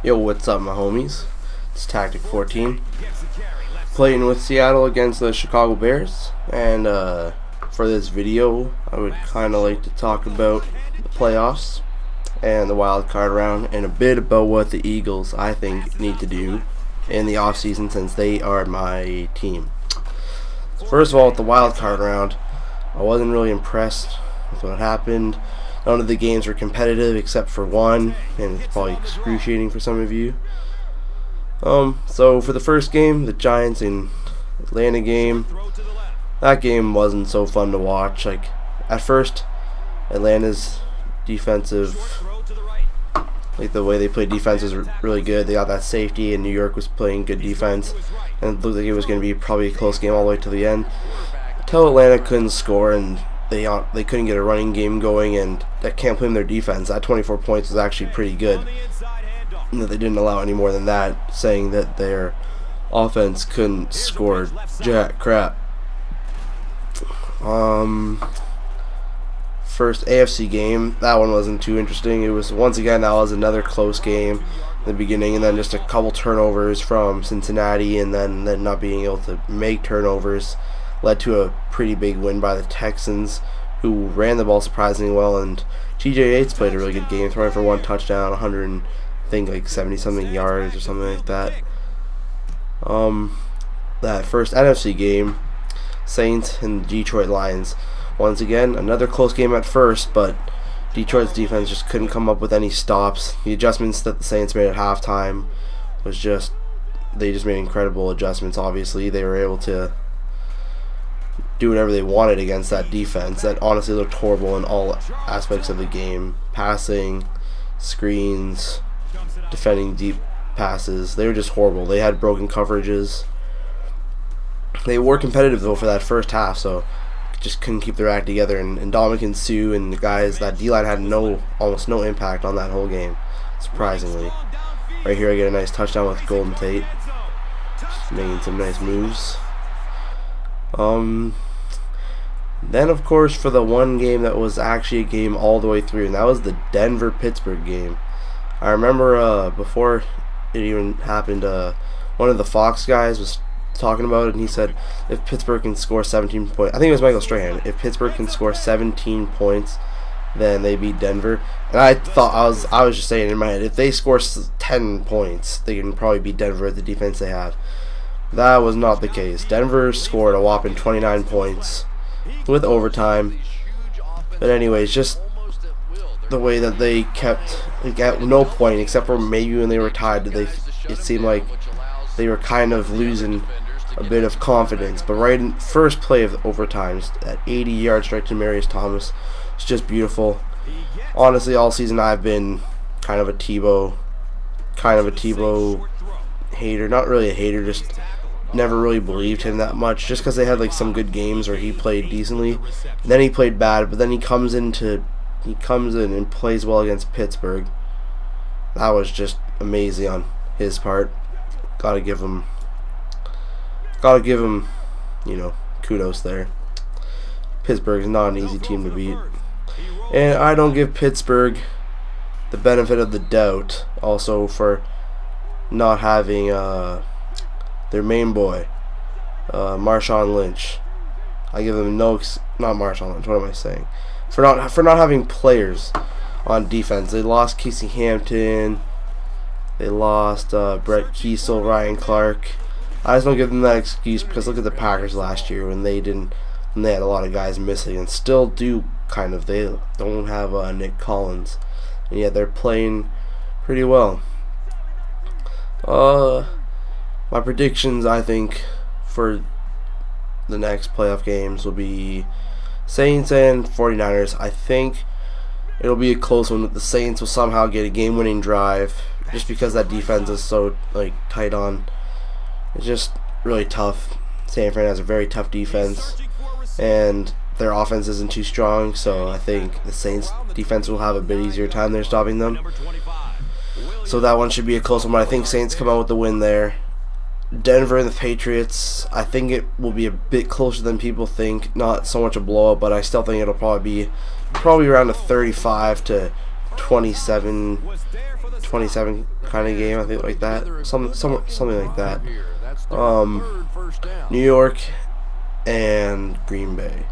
Yo, what's up, my homies? It's Tactic 14, playing with Seattle against the Chicago Bears. And for this video, I would kind of like to talk about the playoffs and the wild card round, and a bit about what the Eagles, I think, need to do in the offseason, since they are my team. So first of all, with the wild card round, I wasn't really impressed with what happened. None of the games were competitive except for one, and it's probably excruciating for some of you. So for the first game, the Giants and Atlanta game, that game wasn't so fun to watch. Like, at first, Atlanta's defensive, like the way they played defense was really good. They got that safety, and New York was playing good defense, and it looked like it was going to be probably a close game all the way to the end, until Atlanta couldn't score, and they couldn't get a running game going, and I can't blame their defense. That 24 points was actually pretty good. And that they didn't allow any more than that, saying that their offense couldn't score jack crap. First AFC game, that one wasn't too interesting. It was, once again, that was another close game in the beginning, and then just a couple turnovers from Cincinnati, and then not being able to make turnovers led to a pretty big win by the Texans, who ran the ball surprisingly well, and TJ Yates played a really good game, throwing for one touchdown, 70-something yards or something like that. That first NFC game, Saints and Detroit Lions. Once again, another close game at first, but Detroit's defense just couldn't come up with any stops. The adjustments that the Saints made at halftime was they just made incredible adjustments. Obviously, they were able to do whatever they wanted against that defense that honestly looked horrible in all aspects of the game. Passing, screens, defending deep passes. They were just horrible. They had broken coverages. They were competitive, though, for that first half, so just couldn't keep their act together. And Ndamukong Suh and the guys, that D-line had almost no impact on that whole game, surprisingly. Right here I get a nice touchdown with Golden Tate, just making some nice moves. Then, of course, for the one game that was actually a game all the way through, and that was the Denver-Pittsburgh game. I remember before it even happened, one of the Fox guys was talking about it, and he said if Pittsburgh can score 17 points, I think it was Michael Strahan, if Pittsburgh can score 17 points, then they beat Denver. And I thought, I was just saying in my head, if they score 10 points, they can probably beat Denver with the defense they have. That was not the case. Denver scored a whopping 29 points with overtime. But anyways, just the way that they kept, like, at no point, except for maybe when they were tied, it seemed like they were kind of losing a bit of confidence. But right in first play of overtime, that 80-yard strike to Marius Thomas, it's just beautiful. Honestly, all season I've been kind of a Tebow hater. Not really a hater, just never really believed him that much, just because they had like some good games where he played decently, and then he played bad, but then he comes in and plays well against Pittsburgh. That was just amazing on his part. Gotta give him, kudos there. Pittsburgh's not an easy team to beat, and I don't give Pittsburgh the benefit of the doubt also for not having their main boy, Marshawn Lynch. I give them not Marshawn Lynch. What am I saying? For not having players on defense. They lost Casey Hampton. They lost Brett Kiesel, Ryan Clark. I just don't give them that excuse, because look at the Packers last year when they had a lot of guys missing, and still do kind of. They don't have Nick Collins, and yet they're playing pretty well. My predictions, I think, for the next playoff games will be Saints and 49ers. I think it'll be a close one. The Saints will somehow get a game-winning drive, just because that defense is so tight on. It's just really tough. San Fran has a very tough defense, and their offense isn't too strong, so I think the Saints defense will have a bit easier time there stopping them. So that one should be a close one, but I think Saints come out with the win there. Denver and the Patriots, I think it will be a bit closer than people think. Not so much a blowout, but I still think it'll probably be around a 35 to 27 kind of game, I think, like that. Something like that. New York and Green Bay.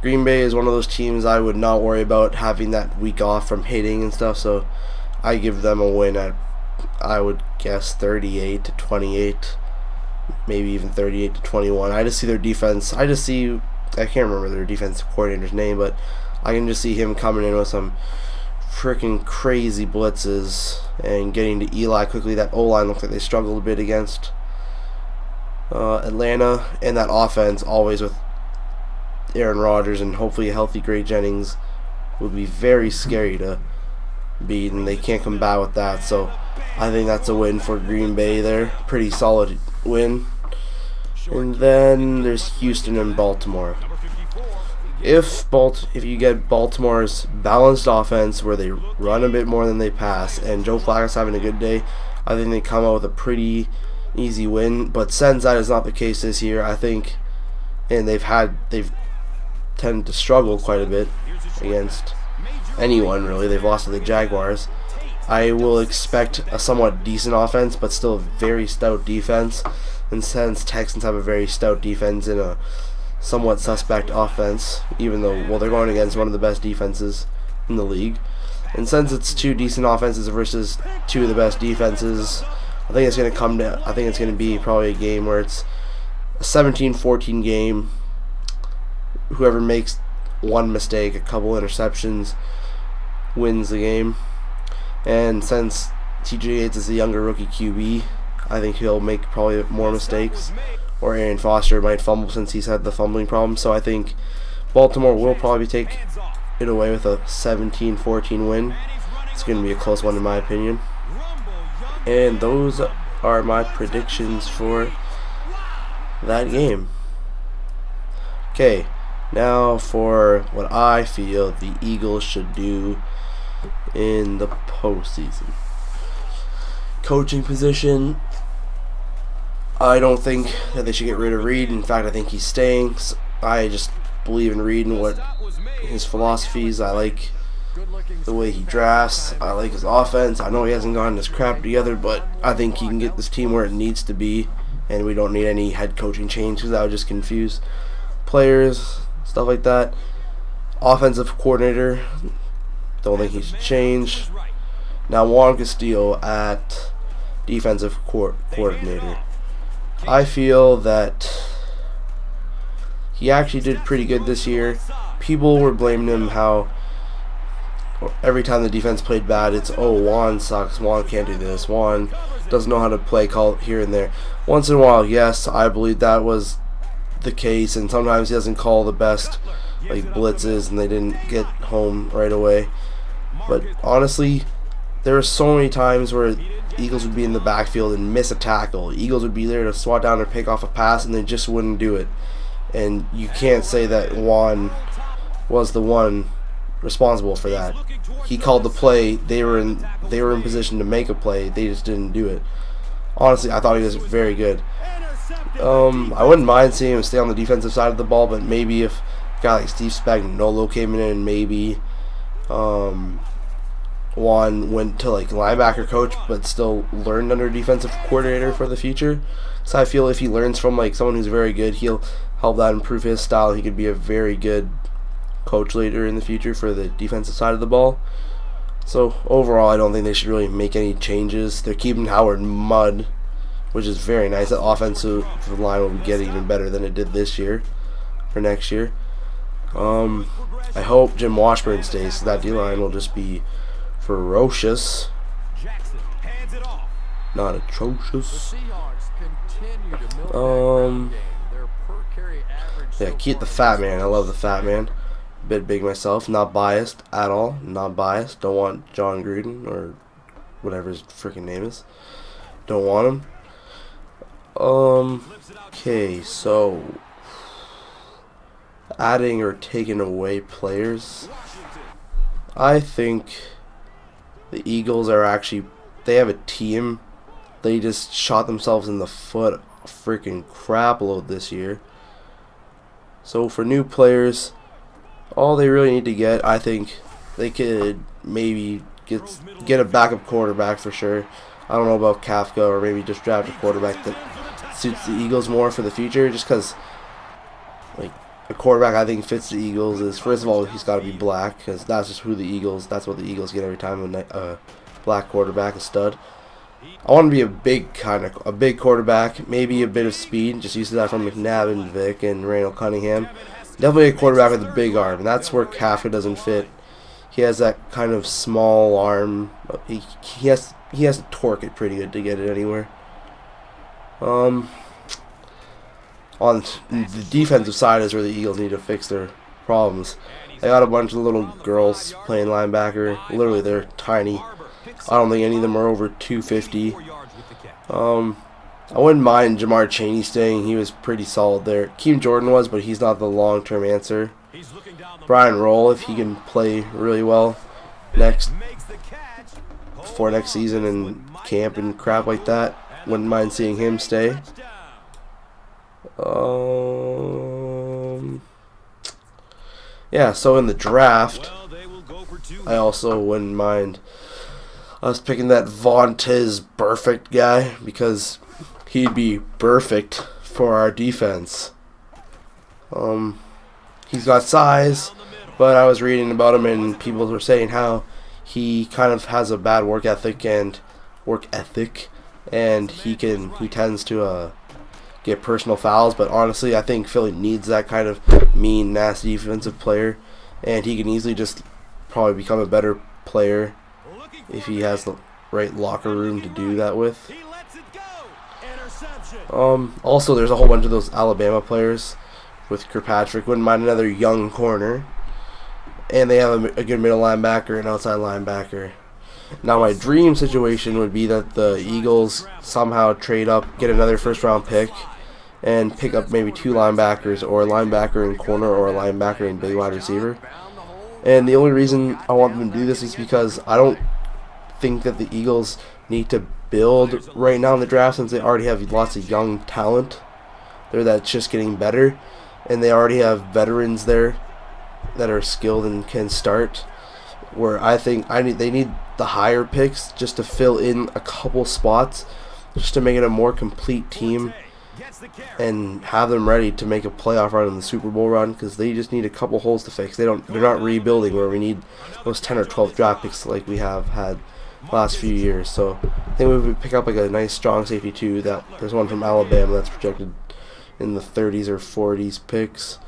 Green Bay is one of those teams I would not worry about having that week off from hitting and stuff, so I give them a win at, I would guess, 38-28, maybe even 38-21. I just see their defense. I can't remember their defensive coordinator's name, but I can just see him coming in with some freaking crazy blitzes and getting to Eli quickly. That O-line looked like they struggled a bit against Atlanta, and that offense always with Aaron Rodgers and hopefully a healthy Gray Jennings would be very scary to beat, and they can't combat with that. So I think that's a win for Green Bay there. Pretty solid win. And then there's Houston and Baltimore. If you get Baltimore's balanced offense where they run a bit more than they pass, and Joe Flacco's having a good day, I think they come out with a pretty easy win. But since that is not the case this year, I think, and they've tended to struggle quite a bit against anyone really. They've lost to the Jaguars. I will expect a somewhat decent offense, but still a very stout defense. And since Texans have a very stout defense and a somewhat suspect offense, even though, well, they're going against one of the best defenses in the league. And since it's two decent offenses versus two of the best defenses, I think it's going to be probably a game where it's a 17-14 game. Whoever makes one mistake, a couple interceptions, wins the game. And since TJ Yates is a younger rookie QB, I think he'll make probably more mistakes. Or Arian Foster might fumble since he's had the fumbling problem. So I think Baltimore will probably take it away with a 17-14 win. It's going to be a close one in my opinion. And those are my predictions for that game. Okay, now for what I feel the Eagles should do in the postseason. Coaching position, I don't think that they should get rid of Reed. In fact, I think he's staying. I just believe in Reed and what his philosophies. I like the way he drafts. I like his offense. I know he hasn't gotten his crap together, but I think he can get this team where it needs to be, and we don't need any head coaching change because that would just confuse players, stuff like that. Offensive coordinator, don't think he should change. Now Juan Castillo at defensive coordinator. I feel that he actually did pretty good this year. People were blaming him how every time the defense played bad, it's, oh, Juan sucks, Juan can't do this, Juan doesn't know how to play call here and there. Once in a while, yes, I believe that was the case, and sometimes he doesn't call the best like blitzes and they didn't get home right away. But honestly, there are so many times where Eagles would be in the backfield and miss a tackle. Eagles would be there to swat down or pick off a pass, and they just wouldn't do it. And you can't say that Juan was the one responsible for that. He called the play. They were in position to make a play. They just didn't do it. Honestly, I thought he was very good. I wouldn't mind seeing him stay on the defensive side of the ball, but maybe if a guy like Steve Spagnuolo came in and maybe Juan went to like linebacker coach but still learned under defensive coordinator for the future. So I feel if he learns from like someone who's very good, he'll help that improve his style. He could be a very good coach later in the future for the defensive side of the ball. So overall, I don't think they should really make any changes. They're keeping Howard Mudd, which is very nice. The offensive line will get even better than it did this year for next year. I hope Jim Washburn stays, so that D-line will just be ferocious, not atrocious. Yeah, keep the fat man. I love the fat man. Bit big myself. Not biased at all. Not biased. Don't want John Gruden or whatever his freaking name is. Don't want him. Okay, so adding or taking away players. I think the Eagles are actually, they have a team. They just shot themselves in the foot a freaking crap load this year. So for new players, all they really need to get, I think they could maybe get a backup quarterback for sure. I don't know about Kafka, or maybe just draft a quarterback that suits the Eagles more for the future. Just because, like, a quarterback I think fits the Eagles is, first of all, he's got to be black, because that's just that's what the Eagles get every time, a black quarterback, a stud. I want to be a big quarterback, maybe a bit of speed. Just used to that from McNabb and Vic and Randall Cunningham. Definitely a quarterback with a big arm, and that's where Kafka doesn't fit. He has that kind of small arm. He has to torque it pretty good to get it anywhere. On the defensive side is where the Eagles need to fix their problems. They got a bunch of little girls playing linebacker. Literally, they're tiny. I don't think any of them are over 250. I wouldn't mind Jamar Chaney staying. He was pretty solid there. Keem Jordan was, but he's not the long-term answer. Brian Roll, if he can play really well before next season and camp and crap like that, wouldn't mind seeing him stay. Yeah, so in the draft, I also wouldn't mind us picking that Vontaze Burfict guy, because he'd be perfect for our defense. He's got size, but I was reading about him and people were saying how he kind of has a bad work ethic, and he tends to get personal fouls. But honestly, I think Philly needs that kind of mean, nasty defensive player, and he can easily just probably become a better player if he has the right locker room to do that with. Also, there's a whole bunch of those Alabama players with Kirkpatrick. Wouldn't mind another young corner, and they have a good middle linebacker and outside linebacker. Now, my dream situation would be that the Eagles somehow trade up, get another first-round pick, and pick up maybe 2 linebackers, or a linebacker and corner, or a linebacker and big wide receiver. And the only reason I want them to do this is because I don't think that the Eagles need to build right now in the draft, since they already have lots of young talent there that's just getting better, and they already have veterans there that are skilled and can start. Where I think they need the higher picks just to fill in a couple spots, just to make it a more complete team and have them ready to make a playoff run in the Super Bowl run, because they just need a couple holes to fix. They're not rebuilding where we need those 10 or 12 draft picks like we have had last few years. So I think we would pick up like a nice strong safety too. There's one from Alabama that's projected in the 30s or 40s picks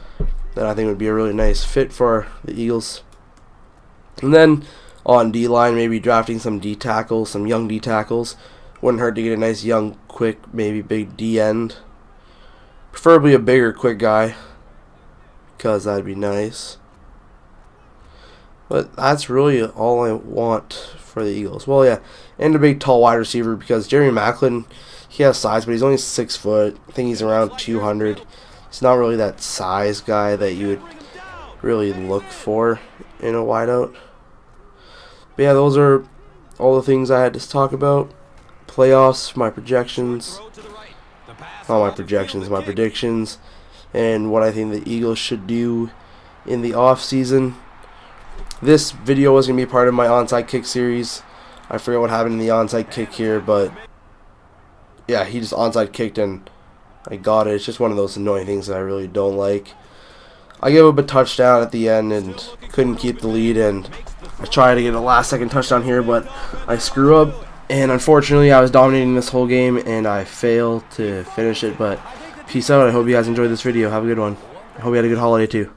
that I think would be a really nice fit for the Eagles. And then on D-line, maybe drafting some D tackles, some young D tackles. Wouldn't hurt to get a nice young, quick, maybe big D end. Preferably a bigger, quick guy, because that'd be nice. But that's really all I want for the Eagles. Well, yeah, and a big, tall wide receiver, because Jeremy Maclin, he has size, but he's only 6 foot. I think he's around 200. He's not really that size guy that you would really look for in a wideout. But yeah, those are all the things I had to talk about. Playoffs, my projections. Not my projections, my predictions. And what I think the Eagles should do in the off season. This video was going to be part of my onside kick series. I forget what happened in the onside kick here, but yeah, he just onside kicked and I got it. It's just one of those annoying things that I really don't like. I gave up a touchdown at the end and couldn't keep the lead, and I tried to get a last-second touchdown here, but I screw up, and unfortunately I was dominating this whole game and I failed to finish it. But peace out. I hope you guys enjoyed this video. Have a good one. I hope you had a good holiday too.